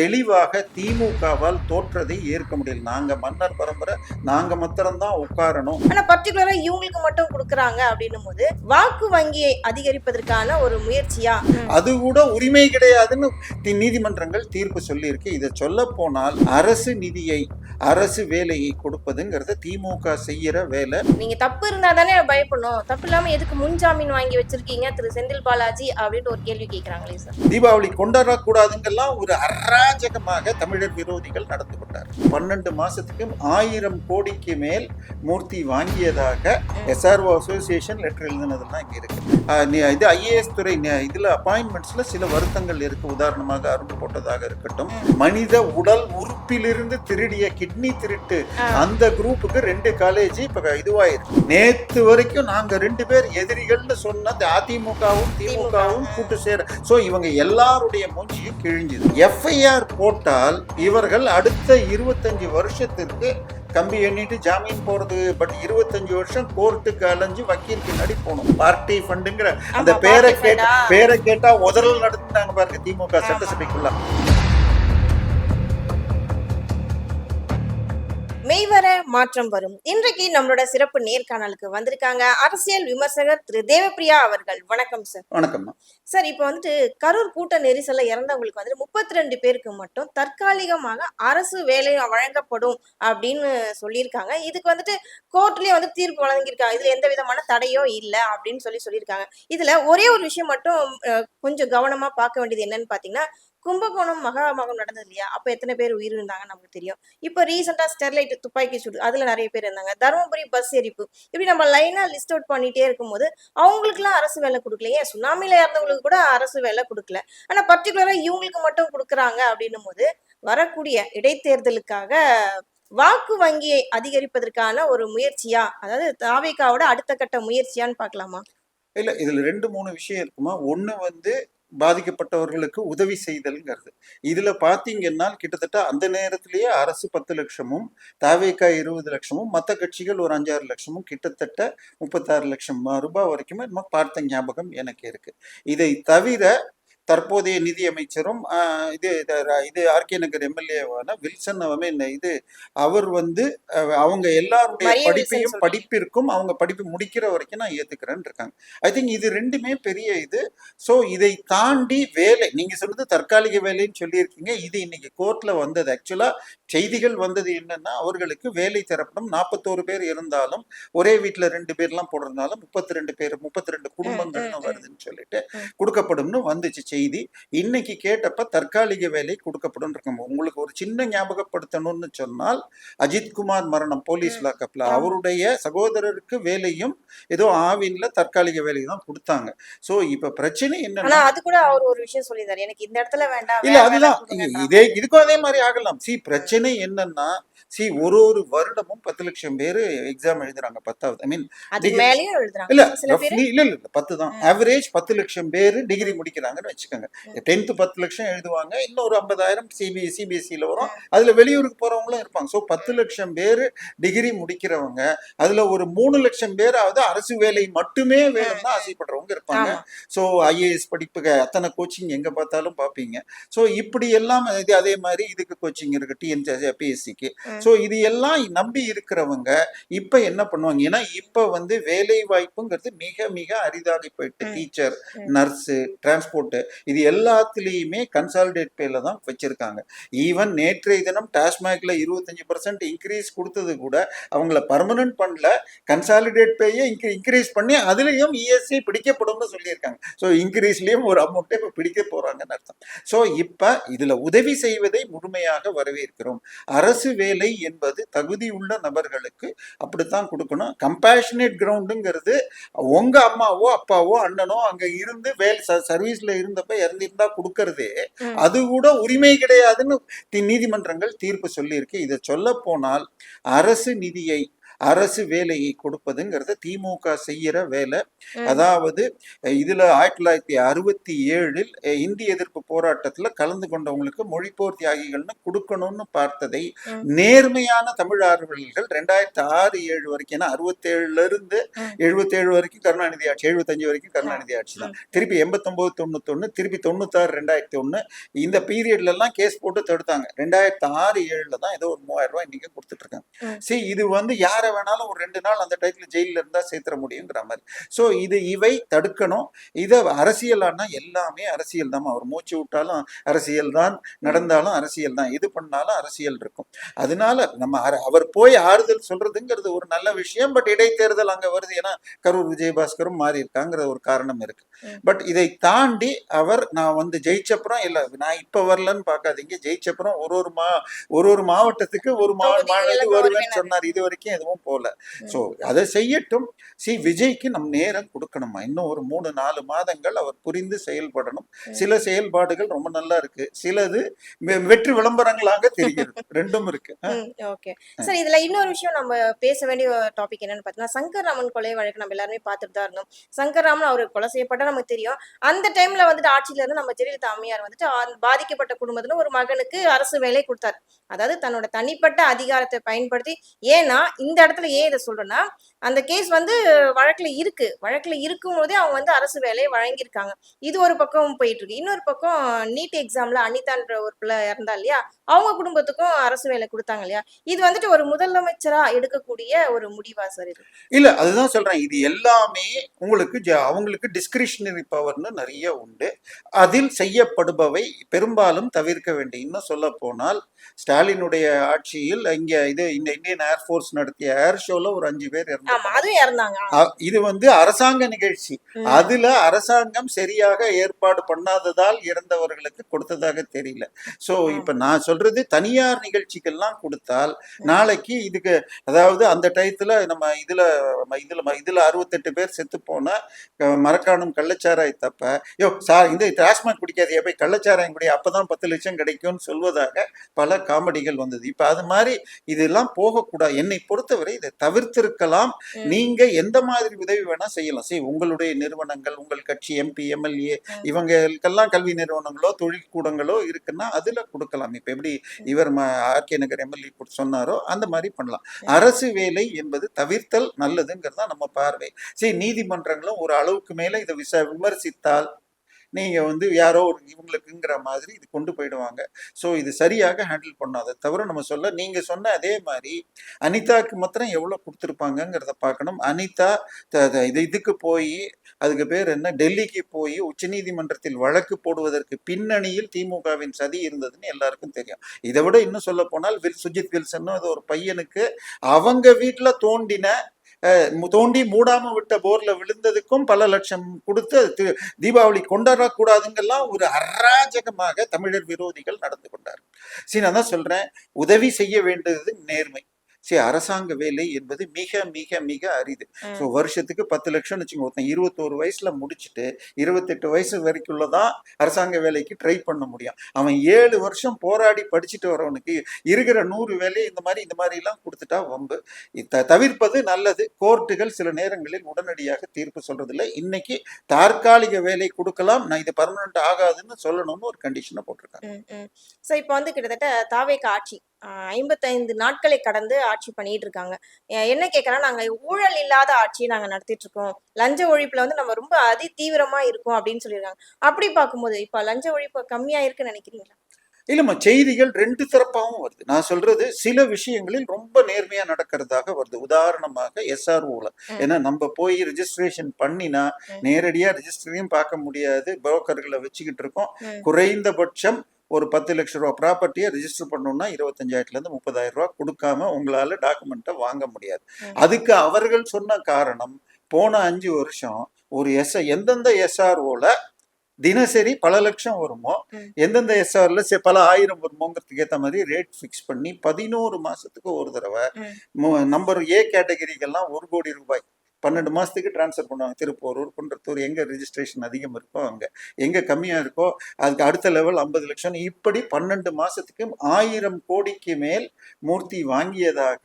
தெளிவாக திமுகவால் தோற்றதை ஏற்க முடியல. நாங்க மன்னர் பரம்பரை, நாங்க மாத்திரம்தான் உட்காரணும். ஆனா பர்டிகுலரா இவங்களுக்கு மட்டும் கொடுக்கறாங்க அப்படின்னும் போது வாக்கு வங்கியை அதிகரிப்பதற்கான ஒரு முயற்சியா அது கூட உரிமை கிடையாதுன்னு நீதிமன்றங்கள் தீர்ப்பு சொல்லி இருக்கு. இதை சொல்ல போனால் அரசு நிதியை, அரசு வேலையை கொடுப்பதுங்கிறத திமுக செய்யற வேலை. நீங்க தப்பு இருந்தா தானே பயப்படணும், தப்பு இல்லாம எதுக்கு முன்ஜாமீன் வாங்கி வச்சிருக்கீங்க திரு செந்தில் பாலாஜி அப்படின்னு ஒரு கேள்வி கேட்கிறாங்களே சார். தீபாவளி கொண்டாடக்கூடாதுங்கெல்லாம் ஒரு அராஜகமாக தமிழர் விரோதிகள் நடந்து கொண்டார். 12 மாசத்துக்கு 1000 கோடிக்கு மேல் மூர்த்தி வாங்கியதாக எஸ்ஆர்ஓ அசோசியேஷன் லெட்டர் எழுதினதெல்லாம் இங்க இருக்கு. இது ஐஏஎஸ் துறை இதுல அப்பாயின்மெண்ட்ஸ்ல சில வருத்தங்கள் இருக்கு. உதாரணமாக அருள் போட்டதாக இருக்கட்டும், மனித உடல் உறுப்பிலிருந்து திருடிய கிட்னி திருட்டு அந்த குரூப்புக்கு 2 காலேஜ் இப்ப இதுவாயிருக்கு. நேத்து வரைக்கும் நாங்க 2 பேர் எதிரிகள்னு சொன்ன அதிமுகவும் திமுகவும் கூட்டு சேர. சோ இவங்க எல்லாருடைய மூஞ்சியும் கிழிஞ்சுது. எஃப்ஐஆர் போட்டால் இவர்கள் அடுத்த 25 வருஷத்திற்கு கம்பி எண்ணிட்டு ஜாமீன் போறது. பட் 25 வருஷம் கோர்ட்டுக்கு அலைஞ்சு வக்கீல் பின்னாடி போகணும். பார்ட்டி ஃபண்டுங்கிற அந்த பேரை கேட்டா உதறல் நடத்துனாங்க பாருங்க திமுக சட்டசபைக்குள்ள. மெய்வர மாற்றம் வரும். இன்றைக்கு நம்மளோட சிறப்பு நேர்காணலுக்கு வந்திருக்காங்க அரசியல் விமர்சகர் திரு தேவப்பிரியா அவர்கள். வணக்கம் சார். வணக்கம் சார். இப்போ கரூர் கூட்ட நெரிசல்ல இறந்தவங்களுக்கு 32 பேருக்கு மட்டும் தற்காலிகமாக அரசு வேலை வழங்கப்படும் அப்படின்னு சொல்லியிருக்காங்க. இதுக்கு கோர்ட்லயே தீர்ப்பு வழங்கியிருக்காங்க. இதுல எந்த விதமான தடையோ இல்லை அப்படின்னு சொல்லியிருக்காங்க. இதுல ஒரே ஒரு விஷயம் மட்டும் கொஞ்சம் கவனமா பார்க்க வேண்டியது என்னன்னு பாத்தீங்கன்னா, கும்பகோணம் மகாமகம் நடந்தது இல்லையா, அப்ப எத்தனை பேர் உயிரிழந்தாங்கன்னு நமக்கு தெரியும். இப்ப ரீசெண்டா ஸ்டெர்லைட் துப்பாக்கி சூடு, அதுல நிறைய பேர் இருந்தாங்க. தருமபுரி பஸ் எரிப்பு, இப்படி நம்ம லைனா லிஸ்ட் அவுட் பண்ணிட்டே இருக்கும்போது அவங்களுக்கு எல்லாம் அரசு வேலை கொடுக்கல. ஏன் சுனாமில இறந்தவங்களுக்கு கூட அரசு வேலை கொடுக்கல. ஆனா பர்டிகுலரா இவங்களுக்கு மட்டும் கொடுக்குறாங்க அப்படின்னும் போது வரக்கூடிய இடைத்தேர்தலுக்காக வாக்கு வங்கியை அதிகரிப்பதற்கான ஒரு முயற்சியா, அதாவது தாவேகாவோட அடுத்த கட்ட முயற்சியான்னு பாக்கலாமா? இல்ல, இதுல 2-3 விஷயம் இருக்குமா. ஒண்ணு பாதிக்கப்பட்டவர்களுக்கு உதவி செய்தல்ங்கிறது. இதுல பாத்தீங்கன்னா கிட்டத்தட்ட அந்த நேரத்திலேயே அரசு 10 லட்சமும் தாவேகா 20 லட்சமும் மற்ற கட்சிகள் ஒரு 5-6 லட்சமும் கிட்டத்தட்ட 36 லட்சம் ரூபாய் வரைக்குமே நம்ம பார்த்த ஞாபகம் எனக்கு இருக்கு. இதை தவிர தற்போதைய நிதி அமைச்சரும் இது ஆர்கே நகர் எம்எல்ஏவான வில்சன் இது அவர் அவங்க எல்லாருடைய படிப்பிற்கும் அவங்க படிப்பு முடிக்கிற வரைக்கும் நான் ஏத்துக்கிறேன்னு இருக்காங்க. ஐ திங்க் இது ரெண்டுமே பெரிய இது. ஸோ இதை தாண்டி வேலை, நீங்க சொன்னது தற்காலிக வேலைன்னு சொல்லியிருக்கீங்க. இது இன்னைக்கு கோர்ட்ல வந்தது. ஆக்சுவலா செய்திகள் வந்தது என்னன்னா, அவர்களுக்கு வேலை தரப்படும். 41 பேர் இருந்தாலும் ஒரே வீட்டுல 2 பேர்லாம் போடுறதுனால 32 பேர் 32 குடும்பங்கள்னு வருதுன்னு சொல்லிட்டு கொடுக்கப்படும்னு வந்துச்சு செய்தி. இன்னைக்கு கேட்டப்ப தற்காலிக வேலை கொடுக்கப்படும் இருக்கோம். உங்களுக்கு ஒரு சின்ன ஞாபகப்படுத்தணும்னு சொன்னால், அஜித்குமார் மரணம் போலீஸ் லாக்கப்ல அவருடைய சகோதரருக்கு வேலையும் ஏதோ ஆவின்ல தற்காலிக வேலை தான் கொடுத்தாங்க. சோ இப்ப பிரச்சனை என்னன்னா, அது கூட அவர் ஒரு விஷயம் சொல்லியிருந்தாரு, எனக்கு இந்த இடத்துல வேண்டாம். இல்ல அதுதான் இதுக்கும் அதே மாதிரி ஆகலாம். பிரச்சனை என்னன்னா, ஒரு வருடமும் 10 லட்சம் பேர் எக்ஸாம் எழுதுறாங்க 10வது. ஐ மீன் இல்ல 10 தான் ஆவரேஜ். 10 லட்சம் பேர் டிகிரி முடிக்கிறாங்கன்னு வச்சுக்கோங்க. 10th 10 லட்சம் எழுதுவாங்க. இன்னும் ஒரு 50,000 சிபிஎஸ்சில வரும். அதுல வெளியூருக்கு போறவங்களும் இருப்பாங்க. ஸோ 10 லட்சம் பேர் டிகிரி முடிக்கிறவங்க, அதுல ஒரு 3 லட்சம் பேராவது அரசு வேலை மட்டுமே வேணும்னு ஆசைப்படுறவங்க இருப்பாங்க. ஸோ ஐஏஎஸ் படிப்புக்கு அத்தனை கோச்சிங் எங்க பார்த்தாலும் பார்ப்பீங்க. ஸோ இப்படி எல்லாம் அதே மாதிரி இதுக்கு கோச்சிங் இருக்கு, டிஎன்பிஎஸ்சிக்கு. ஸோ இது எல்லாம் நம்பி இருக்கிறவங்க இப்ப என்ன பண்ணுவாங்க? ஏன்னா இப்ப வேலை வாய்ப்புங்கிறது மிக மிக அரிதாகி போயிட்டு, டீச்சர், நர்ஸ், டிரான்ஸ்போர்ட், இது எல்லாத்துலயுமே கன்சாலிடேட் பேல தான் வச்சிருக்காங்க. ஈவன் நேற்றைய தினம் டாஸ்மாக்ல 25% இன்க்ரீஸ் கொடுத்தது கூட அவங்கள பர்மனன்ட் பண்ணல, கன்சாலிடேட் பேயை இன்க்ரீஸ் பண்ணி அதுலயும் இஎஸ்ஐ பிடிக்கப்படும்னு சொல்லியிருக்காங்க. ஸோ இன்க்ரீஸ்லயும் ஒரு அமௌண்ட்டை இப்ப பிடிக்க போறாங்கன்னு அர்த்தம். ஸோ இப்ப இதுல உதவி செய்வதை முழுமையாக வரவேற்கிறோம். அரசு வேலை என்பது தகுதியுள்ள நபர்களுக்கு அப்படித்தான் கொடுக்கணும். கம்பேஷனேட் கிரவுண்டுங்கிறது உங்க அம்மாவோ அப்பாவோ அண்ணனோ அங்க இருந்து சர்வீஸ்ல இருந்தப்ப இறந்திருந்தா கொடுக்கறதே, அது கூட உரிமை கிடையாதுன்னு நீதிமன்றங்கள் தீர்ப்பு சொல்லி இருக்கு. இதை சொல்ல போனால் அரசு நிதியை, அரசு வேலையை கொடுப்பதுங்கிறத திமுக செய்யற வேலை. ம். அதாவது இதுல 1967 இந்திய எதிர்ப்பு போராட்டத்துல கலந்து கொண்டவங்களுக்கு மொழிப்போர் தியாகிகள்னு கொடுக்கணும்னு பார்த்ததை ம். நேர்மையான தமிழ் ஆர்வலர்கள் 2006-7 வரைக்கும், ஏன்னா 67ல இருந்து ம். 77 வரைக்கும் கருணாநிதி ஆட்சி, 75 வரைக்கும் கருணாநிதி ஆட்சி தான். திருப்பி 89-91, திருப்பி 96-2001 இந்த பீரியட்ல எல்லாம் கேஸ் போட்டு தடுத்தாங்க. 2006-7ல தான் ஏதோ ஒரு 3000 ரூபாய் இன்னைக்கு கொடுத்துட்டு இருக்காங்க. சரி, இது வந்து யாரை வேணாலும் ஒரு 2 நாள் அந்த டைத்துல ஜெயில இருந்தா சேர்த்துற முடியுங்கிற மாதிரி. சோ இவை தடுக்கணும். இதை அரசியலானா எல்லாமே அரசியல் தான். அவர் மூச்சு விட்டாலும் அரசியல் தான், நடந்தாலும் அரசியல் தான், எது பண்ணாலும் அரசியல் இருக்கும். அதனால நம்ம அவர் போய் ஆறுதல் சொல்றதுங்கிறது ஒரு நல்ல விஷயம். பட் இடைத்தேர்தல் அங்க வருது, ஏன்னா கரூர் விஜயபாஸ்கரும் மாறி இருக்காங்கிற ஒரு காரணம் இருக்கு. பட் இதை தாண்டி அவர் நான் வந்து ஜெயிச்சப்புறம் இல்ல, நான் இப்ப வரலன்னு பார்க்காதீங்க, ஜெயிச்சப்புறம் ஒரு மாவட்டத்துக்கு ஒரு மாநிலத்துக்கு வருவேன்னு சொன்னார். இது வரைக்கும் எதுவும் போல. சோ அதை செய்யட்டும். விஜய்க்கு நம் நேரம் கொடுக்கணுமா? இன்னும் ஒரு 3-4 மாதங்கள் அவர் புரிந்து செயல்படணும். சில செயல்பாடுகள் ரொம்ப நல்லா இருக்கு, சிலது வெற்றி விளம்பரங்களாக தெரிகிறது. ரெண்டும் இருக்கு. ஓகே சார், இதுல இன்னொரு விஷயம் நம்ம பேச வேண்டிய டாபிக் என்னன்னு பார்த்தீங்கன்னா, சங்கர்ராமன் கொலை வழக்கு நம்ம எல்லாருமே பார்த்துட்டு தான் இருந்தோம். சங்கர்ராமன் அவர் கொலை செய்யப்பட்ட நமக்கு தெரியும். அந்த டைம்ல வந்துட்டு ஆட்சியில இருந்து நம்ம ஜெயலலிதா அம்மையார் வந்துட்டு பாதிக்கப்பட்ட குடும்பத்துல ஒரு மகனுக்கு அரசு வேலை கொடுத்தாரு. அதாவது தன்னோட தனிப்பட்ட அதிகாரத்தை பயன்படுத்தி. ஏன்னா இந்த இடத்துல ஏன் இதை சொல்றேன்னா, அந்த கேஸ் வந்து வழக்குல இருக்கும் போதே அவங்க வந்து அரசு வேலையை வழங்கியிருக்காங்க. இது ஒரு பக்கம் போயிட்டு இருக்கு. இன்னொரு பக்கம் நீட் எக்ஸாம்ல அனிதான்ற ஒரு பிள்ளை இறந்தா இல்லையா, அவங்க குடும்பத்துக்கும் அரசு வேலை கொடுத்தாங்க இல்லையா. இது வந்துட்டு ஒரு முதலமைச்சரா எடுக்கக்கூடிய ஒரு முடிவா சார் இது? இல்ல, அதுதான் சொல்றேன். இது எல்லாமே அவங்களுக்கு டிஸ்கிரிஷனரி பவர்னு நிறைய உண்டு. அதில் செய்யப்படுபவை பெரும்பாலும் தவிர்க்க வேண்டும். இன்னும் சொல்ல போனால் ஸ்டாலினுடைய ஆட்சியில் இந்த இந்தியன் ஏர்போர்ஸ் நடத்திய ஏர் ஷோல ஒரு 5 பேர் இறந்தாங்க. இது வந்து அரசாங்க நிகழ்ச்சி. அதுல அரசாங்கம் சரியாக ஏற்பாடு பண்ணாததால் இறந்தவர்களுக்கு கொடுத்ததாக தெரியல. சோ இப்ப நான் சொல்றது, தனியார் நிகழ்ச்சிக்கெல்லாம் கொடுத்தால் நாளைக்கு இதுக்கு, அதாவது அந்த டயத்துல நம்ம இதுல 68 பேர் செத்து போன மரக்காணும் கள்ளச்சாராய் தப்ப, இந்த டாஸ்மாக் குடிக்காதே, போய் கள்ளச்சாராயம் குடி, அப்பதான் 10 லட்சம் கிடைக்கும்னு சொல்வதாக பல காமெடிகள் வந்தது. இப்ப அது மாதிரி இதெல்லாம் போகக்கூடாது. என்னை பொறுத்தவரை இதை தவிர்த்திருக்கலாம். நீங்க எந்த மாதிரி உதவி வேணா செய்யலாம். உங்களுடைய நிறுவனங்கள், உங்கள் கட்சி எம்பி எம்எல்ஏ இவங்களுக்கெல்லாம் கல்வி நிறுவனங்களோ தொழில் கூடங்களோ இருக்குன்னா அதுல கொடுக்கலாம். இப்ப எப்படி இவர் ஆர்கே நகர் எம்எல்ஏ சொன்னாரோ அந்த மாதிரி பண்ணலாம். அரசு வேலை என்பது தவிர்த்தல் நல்லதுங்கிறதா நம்ம பார்வை. நீதிமன்றங்களும் ஒரு அளவுக்கு மேல இதை விமர்சித்தால் நீங்க வந்து யாரோ ஒரு இவங்களுக்குங்கிற மாதிரி இது கொண்டு போயிடுவாங்க. ஸோ இது சரியாக ஹேண்டில் பண்ணாத தவிர நம்ம நீங்க சொன்ன அதே மாதிரி அனிதாக்கு மாத்திரம் எவ்வளவு கொடுத்துருப்பாங்கிறத பார்க்கணும். அனிதா இதுக்கு போய், அதுக்கு பேர் என்ன, டெல்லிக்கு போய் உச்சநீதிமன்றத்தில் வழக்கு போடுவதற்கு பின்னணியில் திமுகவின் சதி இருந்ததுன்னு எல்லாருக்கும் தெரியும். இதை விட இன்னும் சொல்ல போனால் சுஜித் வில்சன் அது ஒரு பையனுக்கு அவங்க வீட்டுல தோண்டி மூடாம விட்ட போர்ல விழுந்ததுக்கும் பல லட்சம் கொடுத்து தீபாவளி கொண்டாடக்கூடாதுங்கெல்லாம் ஒரு அராஜகமாக தமிழர் விரோதிகள் நடந்து கொண்டார். நான் தான் சொல்றேன், உதவி செய்ய வேண்டியது நேர்மை. அரசாங்க வேலை என்பது மிக மிக மிக அரிது. வருஷத்துக்கு 10 லட்சம் வச்சுக்கோங்க. ஒருத்தன் 21 வயசுல முடிச்சுட்டு 28 வயசு வரைக்குள்ளதான் அரசாங்க வேலைக்கு ட்ரை பண்ண முடியும். அவன் 7 வருஷம் போராடி படிச்சுட்டு வரவனுக்கு இருக்கிற 100 வேலையை இந்த மாதிரி எல்லாம் கொடுத்துட்டா வம்பு. தவிர்ப்பது நல்லது. கோர்ட்டுகள் சில நேரங்களில் உடனடியாக தீர்ப்பு சொல்றதில்லை. இன்னைக்கு தற்காலிக வேலை கொடுக்கலாம், நான் இது பர்மனன்ட் ஆகாதுன்னு சொல்லணும்னு ஒரு கண்டிஷனை போட்டிருக்காங்க. இப்ப வந்து கிட்டத்தட்ட தாவேக ஆட்சி 55 நாட்களை கடந்து ஆட்சி பண்ணிட்டு இருக்காங்க. என்ன கேட்கறா, நாங்க ஊழல் இல்லாத ஆட்சியை நாங்க நடத்திட்டு இருக்கோம், லஞ்ச ஒழிப்புல வந்து நம்ம ரொம்ப அதி தீவிரமா இருக்கும் அப்படின்னு சொல்லியிருக்காங்க. அப்படி பார்க்கும்போது இப்ப லஞ்ச ஒழிப்பு கம்மியா இருக்குன்னு நினைக்கிறீங்களா? இல்லம்மா, செய்திகள் 2 தரப்பாகவும் வருது. நான் சொல்றது சில விஷயங்களில் ரொம்ப நேர்மையா நடக்கிறதாக வருது. உதாரணமாக SROல, ஏன்னா நம்ம போய் ரெஜிஸ்ட்ரேஷன் பண்ணினா நேரடியா ரெஜிஸ்டரையும் பார்க்க முடியாது, புரோக்கர்களை வச்சுக்கிட்டு இருக்கோம். குறைந்தபட்சம் ஒரு 10 லட்சம் ரூபா ப்ராப்பர்ட்டியை ரெஜிஸ்டர் பண்ணணும்னா 25,000 30,000 ரூபா கொடுக்காம உங்களால டாக்குமெண்ட்டை வாங்க முடியாது. அதுக்கு அவர்கள் சொன்ன காரணம், போன 5 வருஷம் ஒரு எந்தெந்த SROல தினசரி பல லட்சம் வருமோ, எந்தெந்த SRல பல ஆயிரம் வருமோங்கிறதுக்கு ஏற்ற மாதிரி ரேட் ஃபிக்ஸ் பண்ணி 11 மாசத்துக்கு ஒரு தடவை நம்பர் A கேட்டகரிக்கெல்லாம் 1 கோடி ரூபாய், 12 மாசத்துக்கு டிரான்ஸ்ஃபர் பண்ணுவாங்க. திருப்போரூர், குன்றத்தூர் எங்க ரிஜிஸ்ட்ரேஷன் அதிகம் இருக்கோ அங்க, எங்க கம்மியா இருக்கோ அதுக்கு அடுத்த லெவல் 50 லட்சம். இப்படி 12 மாசத்துக்கு 1000 கோடிக்கு மேல் மூர்த்தி வாங்கியதாக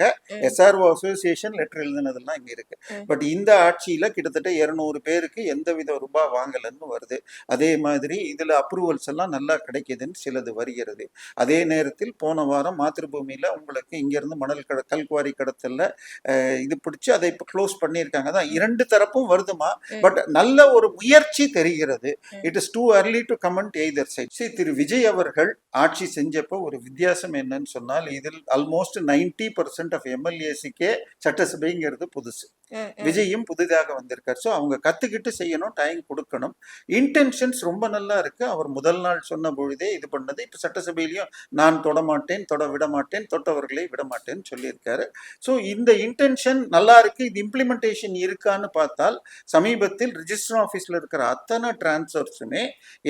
SRO அசோசியேஷன் லெட்டர் எழுதினதெல்லாம் இங்க இருக்கு. பட் இந்த ஆட்சியில கிட்டத்தட்ட 200 பேருக்கு எந்தவித ரூபாய் வாங்கலன்னு வருது. அதே மாதிரி இதுல அப்ரூவல்ஸ் எல்லாம் நல்லா கிடைக்குதுன்னு சிலது வருகிறது. அதே நேரத்தில் போன வாரம் மாத்ருபூமியில உங்களுக்கு இங்க இருந்து மணல் கல்குவாரி கடத்தல்ல இது பிடிச்சு அதை இப்ப க்ளோஸ் பண்ணியிருக்காங்க. அதான் 2 தரப்பும் வருதுமா. பட் நல்ல ஒரு முயற்சி தெரிகிறது. It is too early to comment either side. சரி, திரு விஜய் அவர்கள் ஆட்சி செஞ்சப்போ ஒரு வித்தியாசம் என்னன்னு சொன்னால், இதில் ஆல்மோஸ்ட் 90% ஆஃப் எம்எல்ஏஸுக்கே சட்டசபைங்கிறது புதுசு. விஜயும் புதிதாக வந்திருக்காரு. ஸோ அவங்க கத்துக்கிட்டு செய்யணும், டைம் கொடுக்கணும். இன்டென்ஷன்ஸ் ரொம்ப நல்லா இருக்கு. அவர் முதல் நாள் சொன்ன பொழுதே இது பண்ணது. இப்ப சட்டசபையிலையும் நான் தொடமாட்டேன், விட மாட்டேன், தொட்டவர்களை விட மாட்டேன்னு சொல்லியிருக்காரு. ஸோ இந்த இன்டென்ஷன் நல்லா இருக்கு. இது இம்ப்ளிமெண்டேஷன் இருக்கான்னு பார்த்தால் சமீபத்தில் ரிஜிஸ்டர் ஆஃபீஸ்ல இருக்கிற அத்தனை டிரான்ஸ்ஃபர்ஸுமே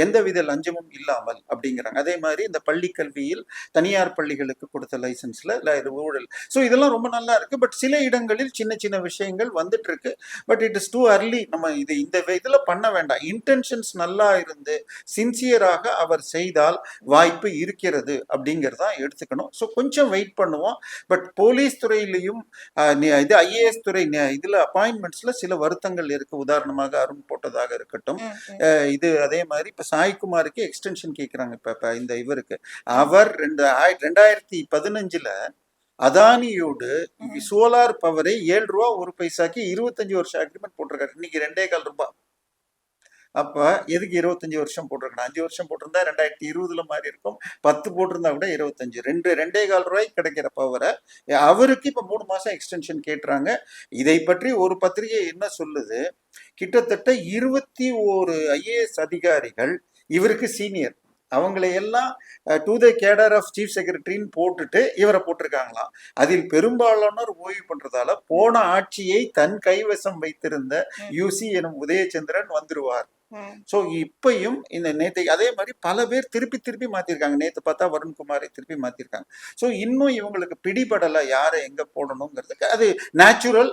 எந்தவித லஞ்சமும் இல்லாமல் அப்படிங்கிறாங்க. அதே மாதிரி இந்த பள்ளி கல்வியில் தனியார் பள்ளிகளுக்கு கொடுத்த லைசன்ஸ்ல ஊழல். ஸோ இதெல்லாம் ரொம்ப நல்லா இருக்கு. பட் சில இடங்களில் சின்ன சின்ன விஷயங்கள் வந்துட்டு இருக்கு. But it is too early. நம்ம இந்த இதுல பண்ண வேண்டாம். இன்டென்ஷன்ஸ் நல்லா இருந்து சின்சியராக அவர் செய்தால் வாய்ப்பு இருக்கிறது அப்படிங்கிறதா எடுத்துக்கணும். ஸோ கொஞ்சம் வெயிட் பண்ணுவோம். பட் போலீஸ் துறையிலையும் இது IAS துறை இதுல அப்பாயின்மெண்ட்ஸ்ல சில வருத்தங்கள் இருக்கு. உதாரணமாக அருண் போட்டதாக இருக்கட்டும். இது அதே மாதிரி இப்ப சாய்குமாருக்கு எக்ஸ்டென்ஷன் கேட்கிறாங்க. இப்ப இந்த இவருக்கு அவர் 2015ல அதானியோடு சோலார் பவரை 7 ரூபா 1 பைசாக்கு 25 வருஷம் அக்ரிமெண்ட் போட்டிருக்காரு. இன்னைக்கு 2.25 ரூபாய். அப்ப எதுக்கு 25 வருஷம் போட்டிருக்கணும்? 5 வருஷம் போட்டிருந்தா 2020ல மாறி இருக்கும். 10 போட்டிருந்தா கூட 25. 2.25 ரூபாய்க்கு கிடைக்கிற பவரை அவருக்கு இப்ப 3 மாசம் எக்ஸ்டென்ஷன் கேட்டுறாங்க. இதை பற்றி ஒரு பத்திரிகை என்ன சொல்லுது, கிட்டத்தட்ட 21 IAS அதிகாரிகள் இவருக்கு சீனியர், அவங்களை எல்லாம் to the cadre of chief செக்ரட்டரின்னு போட்டுட்டு இவரை போட்டிருக்காங்களாம். அதில் பெரும்பாலானோர் ஓய்வு பண்றதால போன ஆட்சியை தன் கைவசம் வைத்திருந்த UC எனும் உதயச்சந்திரன் வந்துருவார். சோ இப்பயும் இந்த நேற்று அதே மாதிரி பல பேர் திருப்பி மாத்திருக்காங்க. நேற்று பார்த்தா வருண்குமாரை திருப்பி மாத்திருக்காங்க. சோ இன்னும் இவங்களுக்கு பிடிபடல யாரை எங்க போடணுங்கிறதுக்கு. அது நேச்சுரல்.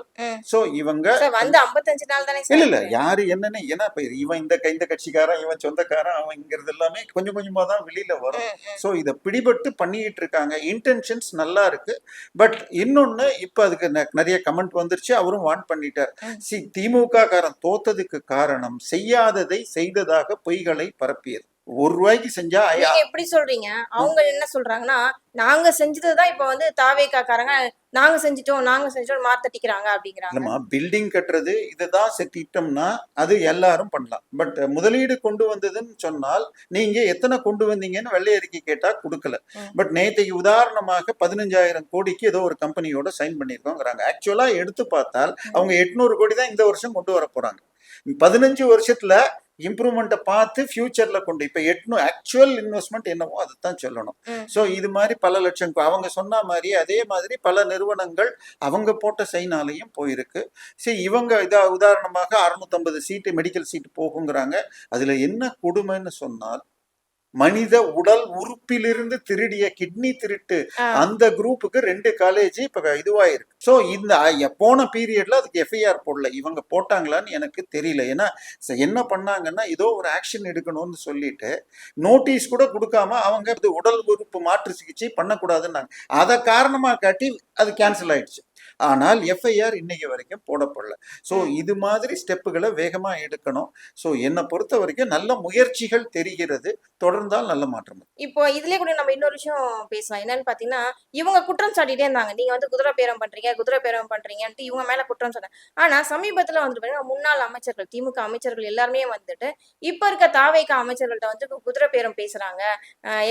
சோ இவங்க வந்து 55 நாள் தானே இல்ல யாரு என்னன்னு, ஏன்னா இப்ப இவன் இந்த கட்சிக்காரன், இவன் சொந்தக்காரன், அவங்கிறது எல்லாமே கொஞ்சம் கொஞ்சமா தான் வெளியில வரும். சோ இத பிடிபட்டு பண்ணிட்டு இருக்காங்க. இன்டென்ஷன்ஸ் நல்லா இருக்கு. பட் இன்னொன்னு இப்ப அதுக்கு நிறைய கமெண்ட் வந்துருச்சு. அவரும் வார்ன் பண்ணிட்டார். திமுக காரன் தோத்ததுக்கு காரணம் செய்யாத செய்ததாக பொய்களை பரப்பியது. 1 ரூபாய்க்கு செஞ்சா எப்படி சொல்றீங்க? அவங்க என்ன சொல்றாங்கன்னா, நாங்க செஞ்சதுதான் இப்ப வந்து தாவேக்காரங்க நாங்க செஞ்சிட்டோம் மாத்தட்டிக்கிறாங்க அப்படிங்கிறாங்க. பில்டிங் கட்டுறது இதுதான் திட்டம்னா அது எல்லாரும் பண்ணலாம். பட் முதலீடு கொண்டு வந்ததுன்னு சொன்னால் நீங்க எத்தனை கொண்டு வந்தீங்கன்னு வெள்ளை அறிக்கை கேட்டா கொடுக்கல. பட் நேற்றைக்கு உதாரணமாக 15,000 கோடிக்கு ஏதோ ஒரு கம்பெனியோட சைன் பண்ணிருக்கோங்கிறாங்க. ஆக்சுவலா எடுத்து பார்த்தால் அவங்க 800 கோடி தான் இந்த வருஷம் கொண்டு வர போறாங்க. 15 வருஷத்துல இம்ப்ரூவ்மெண்ட்டை பார்த்து ஃபியூச்சர்ல கொண்டு இப்ப ஆக்சுவல் இன்வெஸ்ட்மெண்ட் என்னவோ அதைத்தான் சொல்லணும். ஸோ இது மாதிரி பல லட்சம் அவங்க சொன்ன மாதிரி அதே மாதிரி பல நிறுவனங்கள் அவங்க போட்ட சைனாலையும் போயிருக்கு. சரி, இவங்க உதாரணமாக 650 சீட்டு மெடிக்கல் சீட்டு போகுங்கிறாங்க. அதுல என்ன கொடுமைன்னு சொன்னால் மனித உடல் உறுப்பிலிருந்து திருடிய கிட்னி திருட்டு அந்த குரூப்புக்கு 2 காலேஜ் இப்ப இதுவாயிருக்கு. சோ இந்த போன பீரியட்ல அதுக்கு FIR போடல. இவங்க போட்டாங்களான்னு எனக்கு தெரியல. ஏன்னா என்ன பண்ணாங்கன்னா ஏதோ ஒரு ஆக்ஷன் எடுக்கணும்னு சொல்லிட்டு நோட்டீஸ் கூட கொடுக்காம அவங்க உடல் உறுப்பு மாற்று சிகிச்சை பண்ணக்கூடாதுன்னாங்க. அதை காரணமா காட்டி அது கேன்சல் ஆயிடுச்சு. ஆனால் FIR இன்னைக்கு வரைக்கும் போடப்படல. சோ இது மாதிரி ஸ்டெப்புகளை வேகமா எடுக்கணும். சோ என்னை பொறுத்த வரைக்கும் நல்ல முயற்சிகள் தெரிகிறது. தொடர்ந்தால் நல்ல மாற்றம். இப்போ இதுலயே கூட நம்ம இன்னொரு விஷயம் பேசலாம். என்னன்னு பாத்தீங்கன்னா, இவங்க குற்றம் சாட்டிட்டே இருந்தாங்க. நீங்க வந்து குதிரை பேரம் பண்றீங்கன்ட்டு இவங்க மேல குற்றம் சொன்னாங்க. ஆனா சமீபத்துல வந்து முன்னாள் அமைச்சர்கள், திமுக அமைச்சர்கள் எல்லாருமே வந்துட்டு இப்ப இருக்க தாவேகா அமைச்சர்கள்ட்ட வந்து குதிரை பேரம் பேசுறாங்க.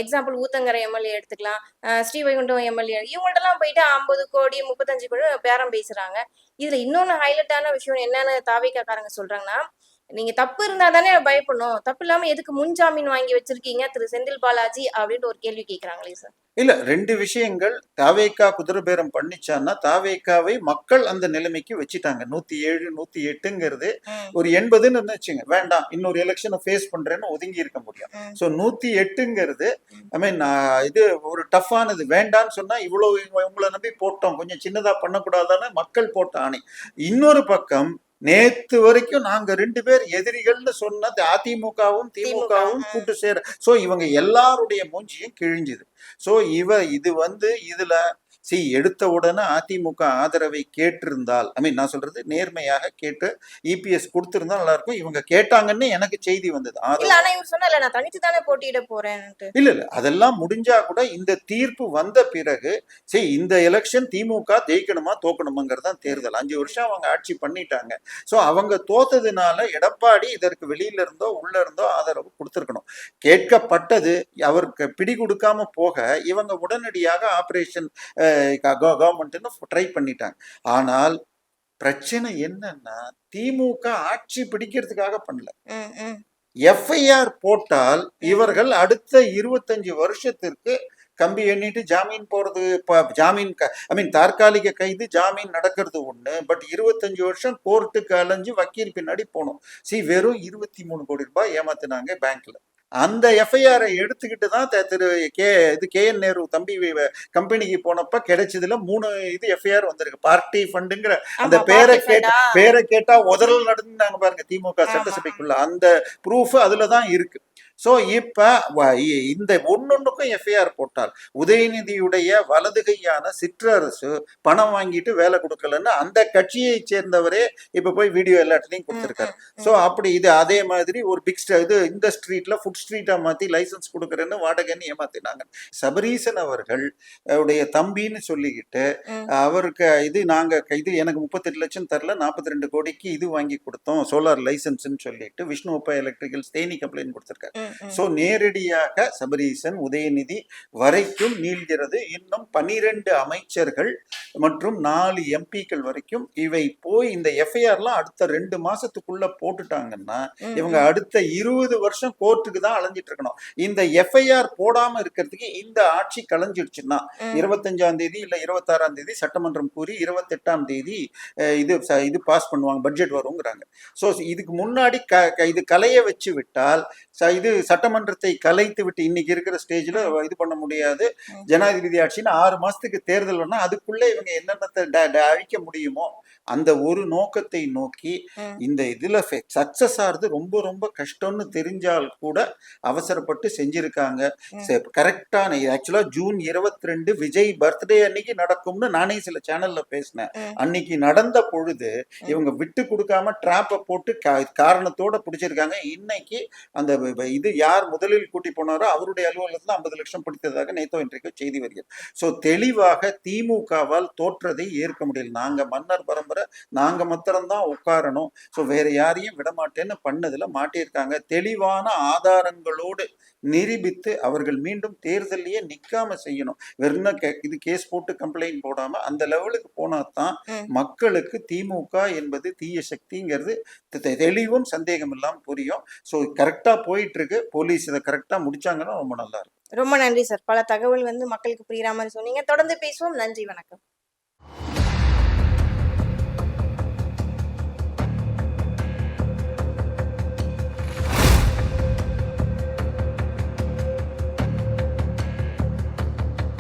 எக்ஸாம்பிள் ஊத்தங்கரை MLA எடுத்துக்கலாம், ஸ்ரீவைகுண்டம் MLA, இவங்கள்ட்ட எல்லாம் போயிட்டு 50 கோடி 35 கோடி பேரம் பேசுறாங்க. இதுல இன்னொன்னு ஹைலைட்டான விஷயம் என்னன்னு தாவேகாரங்க சொல்றாங்கன்னா, நீங்க தப்பு இருந்தா தானே பயப்படணும், தப்பு இல்லாம எதுக்கு முன்ஜாமீன் வாங்கி வச்சிருக்கீங்க திரு செந்தில் பாலாஜி அப்படின்ட்டு ஒரு கேள்வி கேட்கிறாங்களே சார். இல்ல 2 விஷயங்கள். தாவேகா குதிரை பேரம் பண்ணிச்சான்னா தாவேகாவை மக்கள் அந்த நிலைமைக்கு வச்சுட்டாங்க. 107 108ங்கிறது ஒரு 80ன்னு வச்சுங்க, வேண்டாம் இன்னொரு எலெக்ஷனை ஃபேஸ் பண்றேன்னு ஒதுங்கி இருக்க முடியும். ஸோ 108ங்கிறது ஐ மீன் இது ஒரு டஃப்பானது. வேண்டான்னு சொன்னா இவ்வளவு உங்களை நம்பி போட்டோம், கொஞ்சம் சின்னதா பண்ணக்கூடாதான்னு மக்கள் போட்ட ஆணை. இன்னொரு பக்கம் நேத்து வரைக்கும் நாங்க 2 பேர் எதிரிகள்னு சொன்ன அதிமுகவும் திமுகவும் கூட்டு சேர. சோ இவங்க எல்லாருடைய மூஞ்சியும் கிழிஞ்சுது. சோ இது இதுல எடுத்த உடனே அதிமுக ஆதரவை கேட்டிருந்தால், நான் சொல்றது நேர்மையாக கேட்டு இபிஎஸ் கொடுத்திருந்தா நல்லா இருக்கும். இவங்க கேட்டாங்கன்னு எனக்கு செய்தி வந்தது. நான் தனித்து தானே போட்டியிட போறேன். இல்ல அதெல்லாம் முடிஞ்சா கூட இந்த தீர்ப்பு வந்த பிறகு இந்த எலெக்ஷன் திமுக ஜெயிக்கணுமா தோக்கணுமாங்கிறதான் தேர்தல். 5 வருஷம் அவங்க ஆட்சி பண்ணிட்டாங்க. சோ அவங்க தோத்ததுனால எடப்பாடி இதற்கு வெளியில இருந்தோ உள்ள இருந்தோ ஆதரவு கொடுத்திருக்கணும். கேட்கப்பட்டது. அவருக்கு பிடி கொடுக்காம போக இவங்க உடனடியாக ஆபரேஷன் கவர்மெண்ட்னு ட்ரை பண்ணிட்டாங்க. ஆனால் பிரச்சனை என்னன்னா திமுக ஆட்சி பிடிக்கிறதுக்காக பண்ணல. எஃப்ஐஆர் போட்டால் இவர்கள் அடுத்த 25 வருஷத்திற்கு கம்பி எண்ணிட்டு ஜாமீன் போறது, ஜாமீன் தற்காலிக கைது ஜாமீன் நடக்கிறது ஒண்ணு. பட் 25 வருஷம் கோர்ட்டுக்கு அலைஞ்சு வக்கீல் பின்னாடி போனோம். வெறும் 23 கோடி ரூபாய் ஏமாத்தினாங்க பேங்க்ல. அந்த எஃப்ஐஆரை எடுத்துக்கிட்டு தான் திரு KN நேரு தம்பி கம்பெனிக்கு போனப்ப கிடைச்சதுல 3 எஃப்ஐஆர் வந்திருக்கு. பார்ட்டி ஃபண்டுங்கிற அந்த பேரை கேட்டா உதறல் நடந்தாங்க பாருங்க திமுக சட்டசபைக்குள்ள. அந்த ப்ரூஃப் அதுலதான் இருக்கு. சோ இப்ப இந்த ஒன்னொன்னுக்கும் எஃப்ஐஆர் போட்டால் உதயநிதியுடைய வலது கையான சிற்றரசு பணம் வாங்கிட்டு வேலை கொடுக்கலன்னு அந்த கட்சியை சேர்ந்தவரே இப்ப போய் வீடியோ எல்லா இடத்துலயும் கொடுத்திருக்காரு. சோ அப்படி இது அதே மாதிரி ஒரு பிக் இந்த ஸ்ட்ரீட்ல ஃபுட் ஸ்ட்ரீட்டா மாத்தி லைசன்ஸ் கொடுக்கறேன்னு வாடகைன்னு ஏமாத்தினாங்க. சபரீசன் அவர்கள் உடைய தம்பின்னு சொல்லிக்கிட்டு அவருக்கு நாங்க எனக்கு 38 லட்சம் தரல, 42 கோடிக்கு இது வாங்கி கொடுத்தோம் சோலார் லைசன்ஸ்ன்னு சொல்லிட்டு விஷ்ணு உப்பா எலக்ட்ரிக்கல் தேனி கம்ப்ளைண்ட் கொடுத்திருக்காரு. சோ நேரடியாக சபரீசன் உதயநிதி வரைக்கும் நீள்கிறது. இன்னும் 12 அமைச்சர்கள் மற்றும் 4 எம்பிக்கள் வரைக்கும் இவை போய் இந்த எஃப்ஐஆர்லாம் அடுத்த 2 மாசத்துக்குள்ள போட்டுட்டாங்கன்னா இவங்க அடுத்த 20 வருஷம் கோர்ட்டுக்கு தான் அலைஞ்சிட்டு இருக்கணும். இந்த எஃப்ஐஆர் போடாம இருக்கிறதுக்கு இந்த ஆட்சி கலைஞ்சிடுச்சுன்னா 25ஆம் தேதி இல்ல 26ஆம் தேதி சட்டமன்றம் கூறி 28ஆம் தேதி இது பாஸ் பண்ணுவாங்க, பட்ஜெட் வருங்கிறாங்க. சோ இதுக்கு முன்னாடி இது கலைய வச்சு விட்டால் இது சட்டமன்றத்தை கலைத்து விட்டு இன்னைக்கு இருக்கிற ஸ்டேஜ்ல இது பண்ண முடியாது. ஜனாதிபதி ஆட்சின்னு 6 மாசத்துக்கு தேர்தல் வேணா அதுக்குள்ள இவங்க என்னென்ன அழிக்க முடியுமோ அந்த ஒரு நோக்கத்தை நோக்கி இந்த இதுல சக்சஸ் ஆறது ரொம்ப ரொம்ப கஷ்டம்னு தெரிஞ்சால் கூட அவசரப்பட்டு செஞ்சிருக்காங்க. கரெக்டான ஆக்சுவலா ஜூன் 22 விஜய் பர்த்டே அன்னைக்கு நடக்கும்னு நானே சில சேனல்ல பேசினேன். அன்னைக்கு நடந்த பொழுது இவங்க விட்டு கொடுக்காம டிராப்பை போட்டு காரணத்தோட பிடிச்சிருக்காங்க. இன்னைக்கு அந்த இது யார் முதலில் கூட்டி போனாரோ அவருடைய அலுவலகத்துல 50 லட்சம் பிடித்ததாக நேத்தோ இன்றைக்கு செய்தி வருகிறது. சோ தெளிவாக திமுகவால் தோற்றதை ஏற்க முடியல. நாங்க மன்னர் பரம்பரை, நாங்க மாத்திரம்தான் உட்காரணும், சோ வேற யாரையும் விடமாட்டேன்னு பண்ணதுல மாட்டியிருக்காங்க. தெளிவான ஆதாரங்களோடு நிரூபித்து அவர்கள் மீண்டும் தேர்தலையே நிக்காம செய்யணும். வெறும் இது கேஸ் போட்டு கம்ப்ளைண்ட் போடாம அந்த லெவலுக்கு போனாதான் மக்களுக்கு திமுக என்பது தீய சக்திங்கிறது தெளிவும் சந்தேகம் இல்லாம புரியும். சோ கரெக்டா போயிட்டு இருக்கு. போலீஸ் இதை கரெக்டா முடிச்சாங்கன்னா ரொம்ப நல்லா இருக்கும். ரொம்ப நன்றி சார். பல தகவல் மக்களுக்கு புரியுற மாதிரி சொன்னீங்க. தொடர்ந்து பேசுவோம். நன்றி, வணக்கம்.